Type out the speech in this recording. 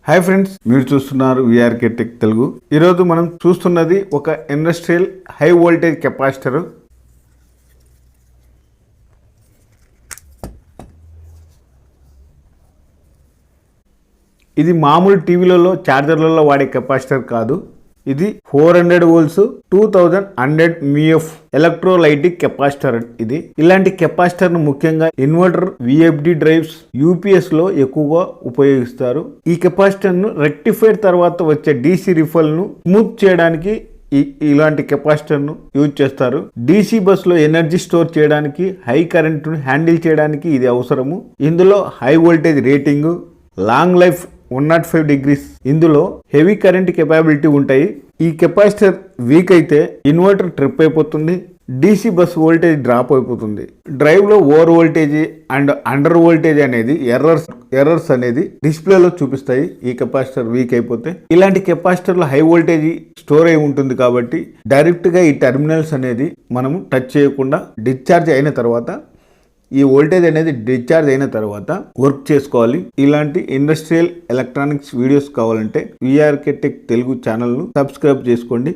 Hi friends, మీరు చూస్తున్నారు VRK tech Telugu. ఈరోజు మనం చూస్తున్నది ఒక ఇండస్ట్రియల్ హై వోల్టేజ్ కెపాసిటర్. ఇది మామూలు టీవీలలో చార్జర్లలో వాడే కెపాసిటర్ కాదు. ఇది 400 వోల్ట్స్ 2100 మిఎఫ్ ఎలక్ట్రోలైటిక్ కెపాసిటర్. ఇది ఇలాంటి కెపాసిటర్ ను ముఖ్యంగా ఇన్వర్టర్, విఎఫ్డి డ్రైవ్స్, యూపీఎస్ లో ఎక్కువగా ఉపయోగిస్తారు. ఈ కెపాసిటర్ ను రెక్టిఫైడ్ తర్వాత వచ్చే డీసీ రిఫల్ ను స్మూత్ చేయడానికి ఇలాంటి కెపాసిటర్ ను యూజ్ చేస్తారు. డీసీ బస్ లో ఎనర్జీ స్టోర్ చేయడానికి, హై కరెంట్ ను హ్యాండిల్ చేయడానికి ఇది అవసరము. ఇందులో high voltage rating, long life 105 degrees, ఇందులో హెవీ కరెంట్ కెపాబిలిటీ ఉంటాయి. ఈ కెపాసిటర్ వీక్ అయితే ఇన్వర్టర్ ట్రిప్ అయిపోతుంది, డీసీ బస్ వోల్టేజ్ డ్రాప్ అయిపోతుంది. డ్రైవ్ లో over voltage and under voltage అనేది ఎర్రర్స్ అనేది డిస్ప్లేలో చూపిస్తాయి. ఈ కెపాసిటర్ వీక్ అయిపోతే ఇలాంటి కెపాసిటర్లో హై వోల్టేజ్ స్టోర్ అయి ఉంటుంది కాబట్టి డైరెక్ట్ గా ఈ టెర్మినల్స్ అనేది మనము టచ్ చేయకుండా డిశ్చార్జ్ అయిన తర్వాత, ఈ వోల్టేజ్ అనేది డిశ్చార్జ్ అయిన తర్వాత వర్క్ చేసుకోవాలి. ఇలాంటి ఇండస్ట్రియల్ ఎలక్ట్రానిక్స్ వీడియోస్ కావాలంటే విఆర్కే టెక్ తెలుగు ఛానల్ను సబ్స్క్రైబ్ చేసుకోండి.